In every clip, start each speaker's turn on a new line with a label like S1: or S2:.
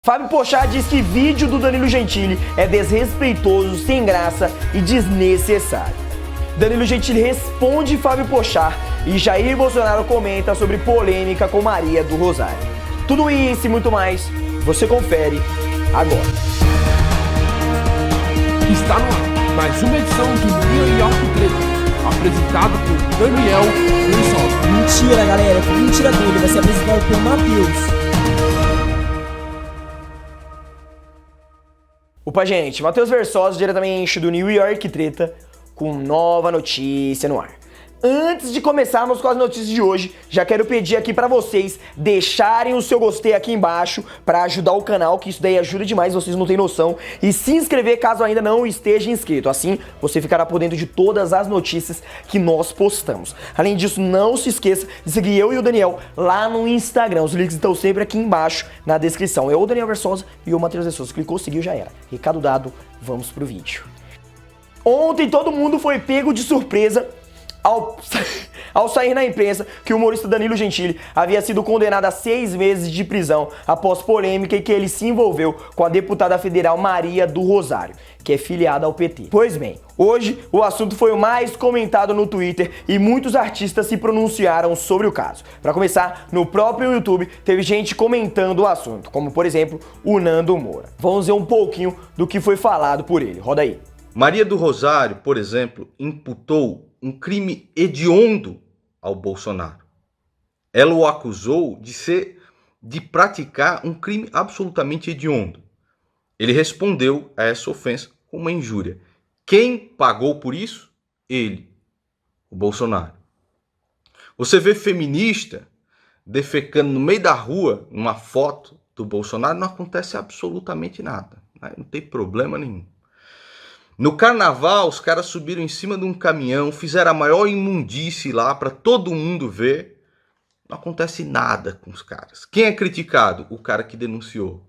S1: Fábio Porchat diz que vídeo do Danilo Gentili é desrespeitoso, sem graça e desnecessário. Danilo Gentili responde Fábio Porchat e Jair Bolsonaro comenta sobre polêmica com Maria do Rosário. Tudo isso e muito mais, você confere agora.
S2: Está no ar mais uma edição do New York Treta, apresentado por Daniel Versosa.
S3: Mentira, galera, que mentira dele, vai ser apresentado por Matheus.
S1: Opa, gente, Matheus Versosa, diretamente do New York Treta, com nova notícia no ar. Antes de começarmos com as notícias de hoje, já quero pedir aqui pra vocês deixarem o seu gostei aqui embaixo pra ajudar o canal, que isso daí ajuda demais, vocês não têm noção, e se inscrever caso ainda não esteja inscrito, assim você ficará por dentro de todas as notícias que nós postamos. Além disso, não se esqueça de seguir eu e o Daniel lá no Instagram, os links estão sempre aqui embaixo na descrição. Eu, o Daniel Versosa, e o Matheus Versosa, clicou, seguiu, já era. Recado dado, vamos pro vídeo. Ontem todo mundo foi pego de surpresa ao sair na imprensa que o humorista Danilo Gentili havia sido condenado a 6 meses de prisão após polêmica em que ele se envolveu com a deputada federal Maria do Rosário, que é filiada ao PT. Pois bem, hoje o assunto foi o mais comentado no Twitter e muitos artistas se pronunciaram sobre o caso. Para começar, no próprio YouTube teve gente comentando o assunto, como por exemplo o Nando Moura. Vamos ver um pouquinho do que foi falado por ele. Roda aí.
S4: Maria do Rosário, por exemplo, imputou um crime hediondo ao Bolsonaro. Ela o acusou de praticar um crime absolutamente hediondo. Ele respondeu a essa ofensa com uma injúria. Quem pagou por isso? Ele, o Bolsonaro. Você vê feminista defecando no meio da rua uma foto do Bolsonaro, não acontece absolutamente nada. Não tem problema nenhum. No carnaval, os caras subiram em cima de um caminhão, fizeram a maior imundície lá para todo mundo ver. Não acontece nada com os caras. Quem é criticado? O cara que denunciou.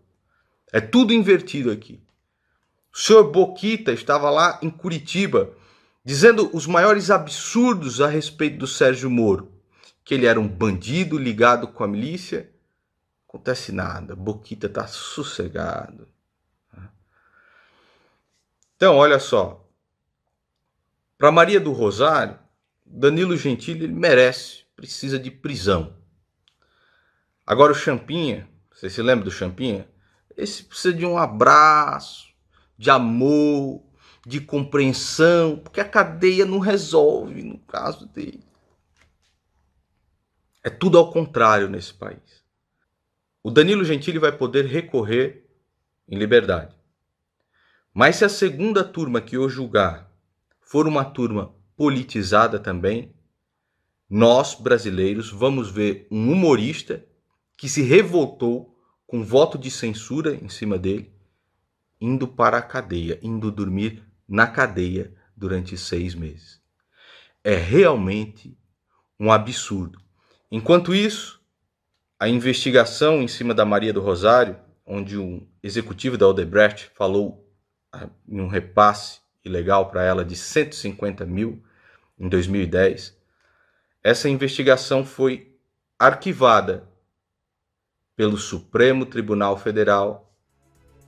S4: É tudo invertido aqui. O senhor Boquita estava lá em Curitiba, dizendo os maiores absurdos a respeito do Sérgio Moro. Que ele era um bandido ligado com a milícia. Não acontece nada. Boquita está sossegado. Então, olha só, para Maria do Rosário, Danilo Gentili ele merece, precisa de prisão. Agora o Champinha, você se lembra do Champinha? Esse precisa de um abraço, de amor, de compreensão, porque a cadeia não resolve no caso dele. É tudo ao contrário nesse país. O Danilo Gentili vai poder recorrer em liberdade. Mas se a segunda turma que eu julgar for uma turma politizada também, nós, brasileiros, vamos ver um humorista que se revoltou com voto de censura em cima dele, indo para a cadeia, indo dormir na cadeia durante 6 meses. É realmente um absurdo. Enquanto isso, a investigação em cima da Maria do Rosário, onde um executivo da Odebrecht falou em um repasse ilegal para ela de 150 mil em 2010, essa investigação foi arquivada pelo Supremo Tribunal Federal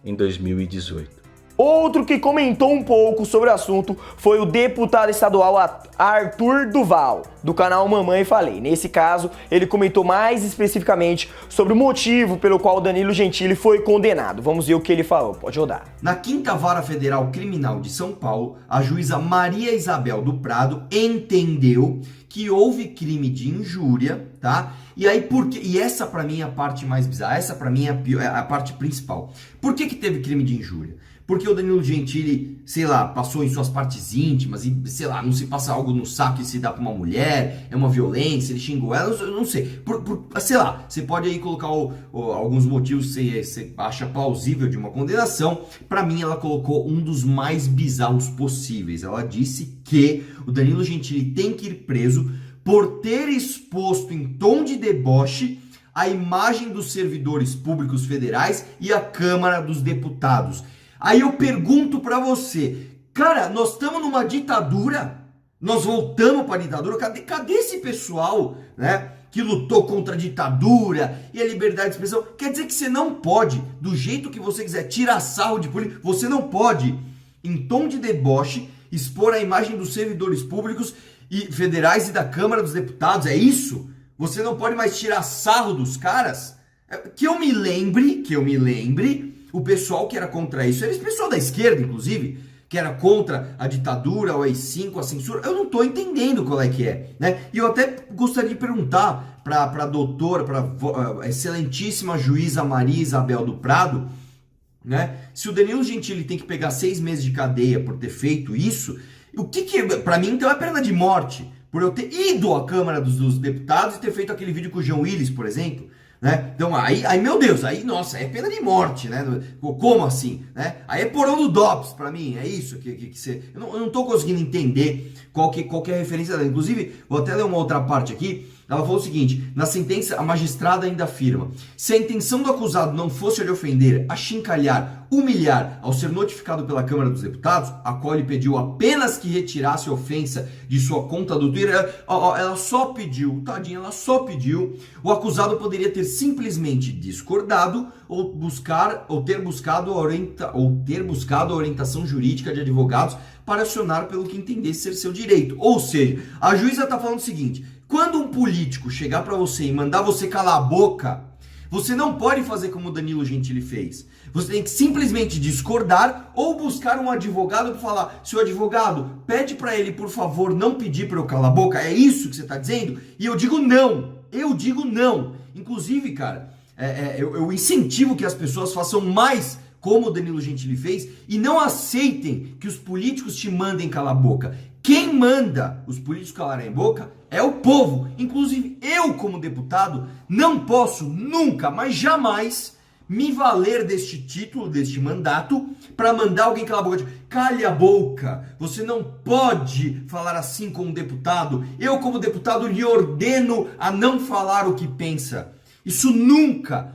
S4: em 2018.
S1: Outro que comentou um pouco sobre o assunto foi o deputado estadual Arthur Duval, do canal Mamãe Falei. Nesse caso, ele comentou mais especificamente sobre o motivo pelo qual Danilo Gentili foi condenado. Vamos ver o que ele falou, pode rodar.
S5: Na 5ª Vara Federal Criminal de São Paulo, a juíza Maria Isabel do Prado entendeu que houve crime de injúria, tá? E aí, e essa pra mim é a parte mais bizarra, essa pra mim é a parte principal. Por que teve crime de injúria? Porque o Danilo Gentili, sei lá, passou em suas partes íntimas e, sei lá, não se passa algo no saco e se dá pra uma mulher, é uma violência, ele xingou ela, eu não sei. Sei lá, você pode aí colocar alguns motivos que você acha plausível de uma condenação. Pra mim, ela colocou um dos mais bizarros possíveis. Ela disse que o Danilo Gentili tem que ir preso por ter exposto em tom de deboche a imagem dos servidores públicos federais e a Câmara dos Deputados. Aí eu pergunto pra você, cara, nós estamos numa ditadura? Nós voltamos pra ditadura? Cadê esse pessoal, né, que lutou contra a ditadura e a liberdade de expressão. Quer dizer que você não pode, do jeito que você quiser, tirar sarro de político. Você não pode, em tom de deboche, expor a imagem dos servidores públicos e federais e da Câmara dos Deputados. É isso? Você não pode mais tirar sarro dos caras? Que eu me lembre, o pessoal que era contra isso, era esse pessoal da esquerda, inclusive, que era contra a ditadura, o AI-5, a censura. Eu não tô entendendo qual é que é, né? E eu até gostaria de perguntar pra doutora, pra excelentíssima juíza Maria Isabel do Prado, né? Se o Danilo Gentili tem que pegar 6 meses de cadeia por ter feito isso, o que pra mim então é pena de morte, por eu ter ido à Câmara dos Deputados e ter feito aquele vídeo com o Jean Willis, por exemplo, né? Então aí, meu Deus, aí, nossa, é pena de morte, né? Como assim, né? Aí é porão do DOPS pra mim, é isso que você... Eu não tô conseguindo entender qual que é a referência dela. Inclusive, vou até ler uma outra parte aqui. Ela falou o seguinte: na sentença, a magistrada ainda afirma: se a intenção do acusado não fosse a lhe ofender, achincalhar, humilhar, ao ser notificado pela Câmara dos Deputados, a qual ele pediu apenas que retirasse a ofensa de sua conta do Twitter, ela só pediu, tadinha, ela só pediu, o acusado poderia ter simplesmente discordado ou ter buscado a orientação jurídica de advogados para acionar pelo que entendesse ser seu direito. Ou seja, a juíza está falando o seguinte: quando um político chegar para você e mandar você calar a boca, você não pode fazer como o Danilo Gentili fez. Você tem que simplesmente discordar ou buscar um advogado para falar: seu advogado, pede para ele, por favor, não pedir para eu calar a boca. É isso que você está dizendo? E eu digo não. Eu digo não. Inclusive, cara, eu incentivo que as pessoas façam mais como o Danilo Gentili fez e não aceitem que os políticos te mandem calar a boca. Quem manda os políticos calarem a boca é o povo. Inclusive, eu, como deputado, não posso nunca, mas jamais, me valer deste título, deste mandato, para mandar alguém calar a boca. Cale a boca, você não pode falar assim como deputado. Eu, como deputado, lhe ordeno a não falar o que pensa. Isso nunca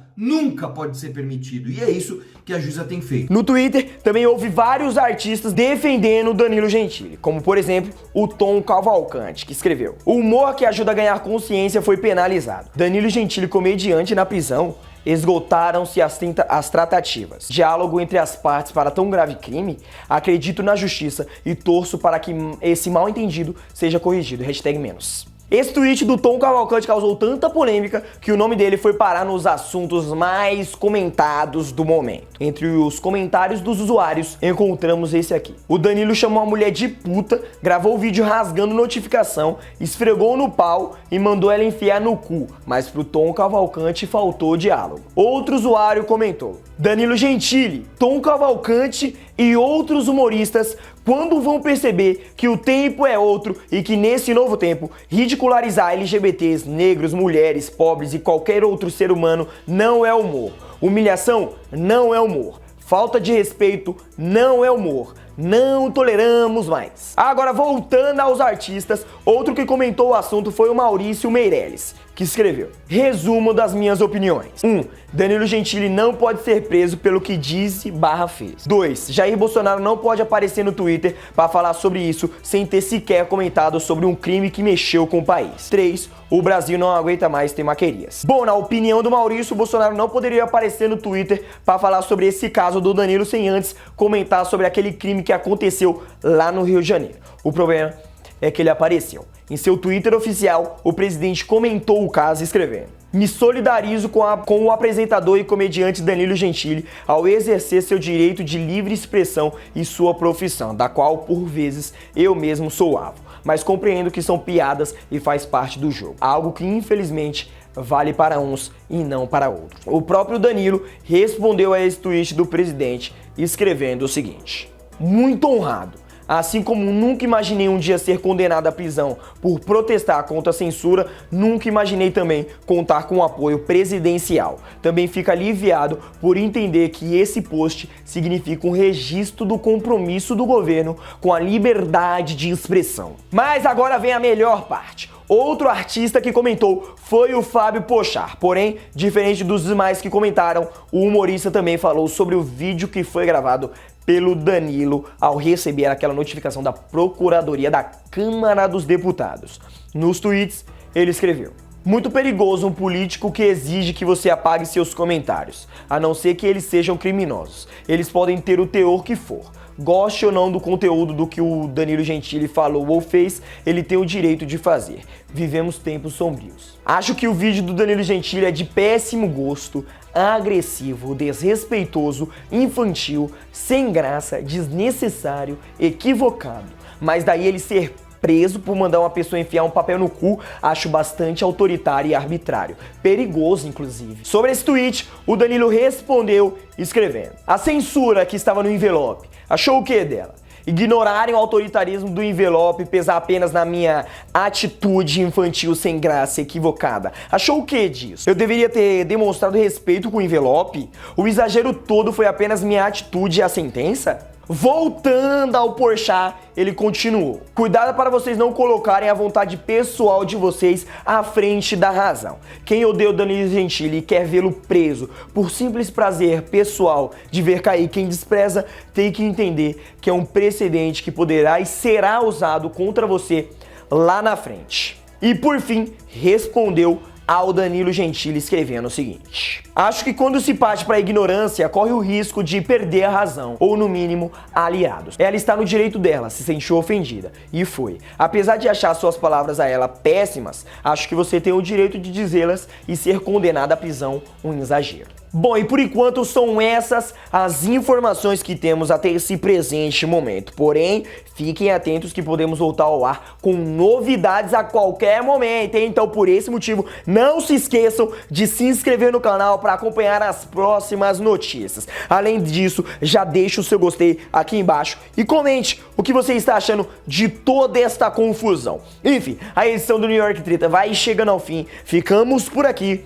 S5: pode ser permitido. E é isso que a juíza tem feito.
S1: No Twitter também houve vários artistas defendendo o Danilo Gentili, como por exemplo o Tom Cavalcante, que escreveu: o humor que ajuda a ganhar consciência foi penalizado. Danilo Gentili, comediante na prisão, esgotaram-se as tratativas. Diálogo entre as partes para tão grave crime? Acredito na justiça e torço para que esse mal entendido seja corrigido. #menos. Esse tweet do Tom Cavalcante causou tanta polêmica que o nome dele foi parar nos assuntos mais comentados do momento. Entre os comentários dos usuários, encontramos esse aqui. O Danilo chamou a mulher de puta, gravou o vídeo rasgando notificação, esfregou no pau e mandou ela enfiar no cu, mas pro Tom Cavalcante faltou diálogo. Outro usuário comentou: Danilo Gentili, Tom Cavalcante e outros humoristas, quando vão perceber que o tempo é outro e que nesse novo tempo, ridicularizar LGBTs, negros, mulheres, pobres e qualquer outro ser humano não é humor. Humilhação não é humor. Falta de respeito não é humor. Não toleramos mais. Agora, voltando aos artistas, outro que comentou o assunto foi o Maurício Meirelles, que escreveu: resumo das minhas opiniões. 1. Danilo Gentili não pode ser preso pelo que disse/fez. 2. Jair Bolsonaro não pode aparecer no Twitter para falar sobre isso sem ter sequer comentado sobre um crime que mexeu com o país. 3. O Brasil não aguenta mais temaquerias. Bom, na opinião do Maurício, Bolsonaro não poderia aparecer no Twitter para falar sobre esse caso do Danilo sem antes comentar sobre aquele crime que aconteceu lá no Rio de Janeiro. O problema é que ele apareceu. Em seu Twitter oficial, o presidente comentou o caso escrevendo: me solidarizo com o apresentador e comediante Danilo Gentili ao exercer seu direito de livre expressão e sua profissão, da qual, por vezes, eu mesmo sou alvo, mas compreendo que são piadas e faz parte do jogo, algo que, infelizmente, vale para uns e não para outros. O próprio Danilo respondeu a esse tweet do presidente escrevendo o seguinte: muito honrado. Assim como nunca imaginei um dia ser condenado à prisão por protestar contra a censura, nunca imaginei também contar com o apoio presidencial. Também fico aliviado por entender que esse post significa um registro do compromisso do governo com a liberdade de expressão. Mas agora vem a melhor parte. Outro artista que comentou foi o Fábio Pochar. Porém, diferente dos demais que comentaram, o humorista também falou sobre o vídeo que foi gravado pelo Danilo ao receber aquela notificação da Procuradoria da Câmara dos Deputados. Nos tweets, ele escreveu: Muito perigoso um político que exige que você apague seus comentários, a não ser que eles sejam criminosos. Eles podem ter o teor que for. Goste ou não do conteúdo do que o Danilo Gentili falou ou fez, ele tem o direito de fazer. Vivemos tempos sombrios. Acho que o vídeo do Danilo Gentili é de péssimo gosto, agressivo, desrespeitoso, infantil, sem graça, desnecessário, equivocado. Mas daí ele ser preso por mandar uma pessoa enfiar um papel no cu, acho bastante autoritário e arbitrário. Perigoso, inclusive. Sobre esse tweet, o Danilo respondeu escrevendo: a censura que estava no envelope, achou o que dela? Ignorarem o autoritarismo do envelope e pesar apenas na minha atitude infantil sem graça equivocada. Achou o que disso? Eu deveria ter demonstrado respeito com o envelope? O exagero todo foi apenas minha atitude e a sentença? Voltando ao Porchat, ele continuou: cuidado para vocês não colocarem a vontade pessoal de vocês à frente da razão. Quem odeia o Danilo Gentili e quer vê-lo preso por simples prazer pessoal de ver cair quem despreza, tem que entender que é um precedente que poderá e será usado contra você lá na frente. E por fim, respondeu ao Danilo Gentili escrevendo o seguinte: acho que quando se parte para a ignorância, corre o risco de perder a razão, ou no mínimo, aliados. Ela está no direito dela, se sentiu ofendida, e foi. Apesar de achar suas palavras a ela péssimas, acho que você tem o direito de dizê-las e ser condenada à prisão, um exagero. Bom, e por enquanto são essas as informações que temos até esse presente momento. Porém, fiquem atentos que podemos voltar ao ar com novidades a qualquer momento, hein? Então, por esse motivo, não se esqueçam de se inscrever no canal para acompanhar as próximas notícias. Além disso, já deixe o seu gostei aqui embaixo e comente o que você está achando de toda esta confusão. Enfim, a edição do New York Treta vai chegando ao fim. Ficamos por aqui.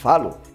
S1: Falou!